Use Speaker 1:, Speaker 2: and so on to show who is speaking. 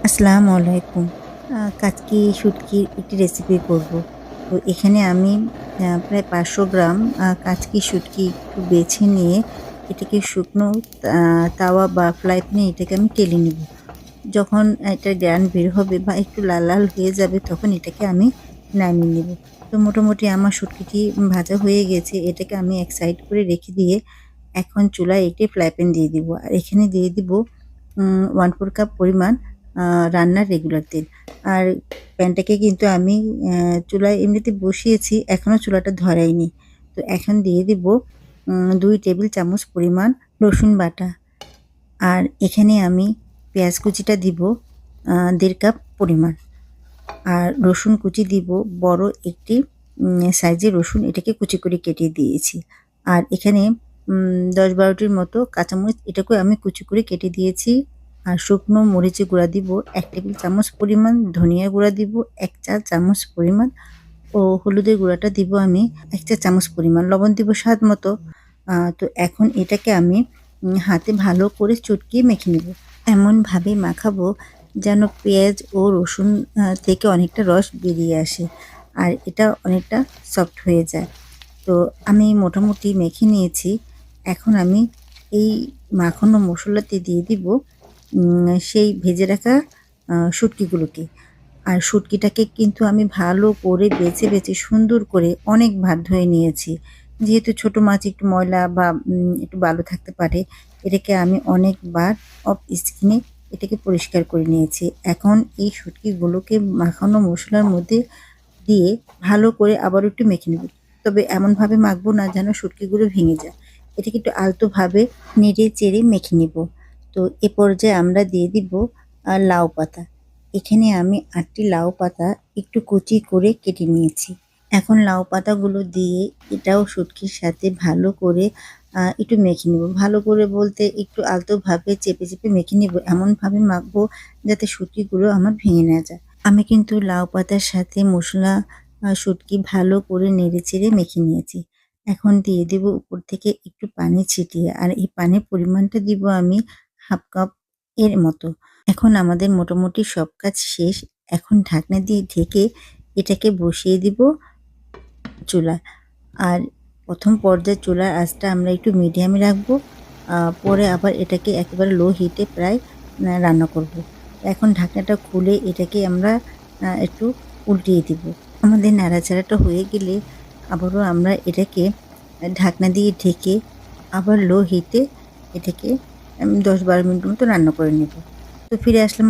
Speaker 1: আসসালামু আলাইকুম। কাচকি শুটকির একটি রেসিপি করব। তো এখানে আমি প্রায় ৫০০ গ্রাম কাচকি শুটকি একটু বেছে নিয়ে এটাকে শুকনো আ তাওয়া বা ফ্রাই প্যানে এটাকে আমি তেলে নিব। যখন এটার গ্রান বের হবে বা একটু লাল, লাল হয়ে যাবে তখন এটাকে আমি নামিয়ে নিব। তো মোটামুটি আমার শুটকিটি ভাজা হয়ে গেছে। এটাকে আমি এক সাইড করে রেখে দিয়ে এখন চুলায় একটি ফ্রাই প্যান দিয়ে দিব। আর এখানে দিয়ে দিব 1/4 কাপ পরিমাণ আ রান্নার রেগুলার তেল। আর প্যানটাকে কিন্তু আমি চুলায় এমনিতে বসিয়েছি, এখনো চুলাটা ধরাইনি। তো এখন দিয়ে দিব ২ টেবিল চামচ পরিমাণ রসুন বাটা। আর এখানে আমি পেঁয়াজ কুচিটা দিব ১.৫ কাপ পরিমাণ। আর রসুন কুচি দিব বড় একটি সাইজের রসুন, এটাকে কুচি করে কেটে দিয়েছি। আর এখানে ১০-১২ টির মতো কাঁচামরিচ, এটাকেও আমি কুচি করে কেটে দিয়েছি। আর শুকনো মরিচের গুঁড়া দিব ১ টেবিল চামচ পরিমাণ, ধনিয়া গুঁড়া দিব ১ চা চামচ পরিমাণ ও হলুদের গুঁড়াটা দিব আমি ১ চা চামচ পরিমাণ। লবণ দিব স্বাদ মতো। তো এখন এটাকে আমি হাতে ভালো করে চটকিয়ে মেখে নেব। এমনভাবে মাখাবো যেন পেঁয়াজ ও রসুন থেকে অনেকটা রস বেরিয়ে আসে। আর এটা অনেকটা সফট হয়ে যায়। তো আমি মোটামুটি মেখে নিয়েছি। এখন আমি এই মাখানো মসলাতে দিয়ে দিব সেই ভেজে রাখা শুটকিগুলোকে। আর শুটকিটাকে কিন্তু আমি ভালো করে বেছে, বেছে সুন্দর করে অনেকবার ধুয়ে নিয়েছি। যেহেতু ছোট মাছ একটু ময়লা বা একটু বালু থাকতে পারে, এটাকে আমি অনেকবার অফ স্কিনে এটাকে পরিষ্কার করে নিয়েছি। এখন এই শুটকিগুলোকে মাখানো মসলার মধ্যে দিয়ে ভালো করে আবারও একটু মেখে নেব। তবে এমনভাবে মাখবো না যেন শুটকিগুলো ভেঙে যায়। এটাকে একটু আলতোভাবে নেড়ে চেড়ে মেখে নিব। তো এ পর্যায়ে আমরা দিয়ে দিব লাউ পাতা। এখানে আমি ৮ টি লাউ পাতা একটু কুচি করে কেটে নিয়েছি। এখন লাউ পাতাগুলো দিয়ে এটাও শুটকির সাথে ভালো করে একটু মেখে নিব। ভালো করে বলতে একটু আলতোভাবে চেপে, চেপে মেখে নিব। এমনভাবে মাখবো যাতে শুটকিগুলো আমার ভেঙে না যায়। আমি কিন্তু লাউ পাতার সাথে মসলা শুটকি ভালো করে নেড়েচেড়ে মেখে নিয়েছি। এখন দিয়ে দিব উপর থেকে একটু পানি ছিটিয়ে। আর এই পানির পরিমাণটা দিব আমি 1/2 কাপ এর মতো। এখন আমাদের মোটামুটি সব কাজ শেষ। এখন ঢাকনা দিয়ে ঢেকে এটাকে বসিয়ে দিব চুলায়। আর ১ম পর্যায়ে চুলার আঁচটা আমরা একটু মিডিয়ামে রাখবো। পরে আবার এটাকে একেবারে লো হিটে প্রায় রান্না করব। এখন ঢাকনাটা খুলে এটাকে আমরা একটু উল্টিয়ে দিব। আমাদের নাড়াচাড়াটা হয়ে গেলে আবারও আমরা এটাকে ঢাকনা দিয়ে ঢেকে আবার লো হিটে এটাকে ১০-১২ মিনিটের মতো রান্না করে নেব। তো ফিরে আসলাম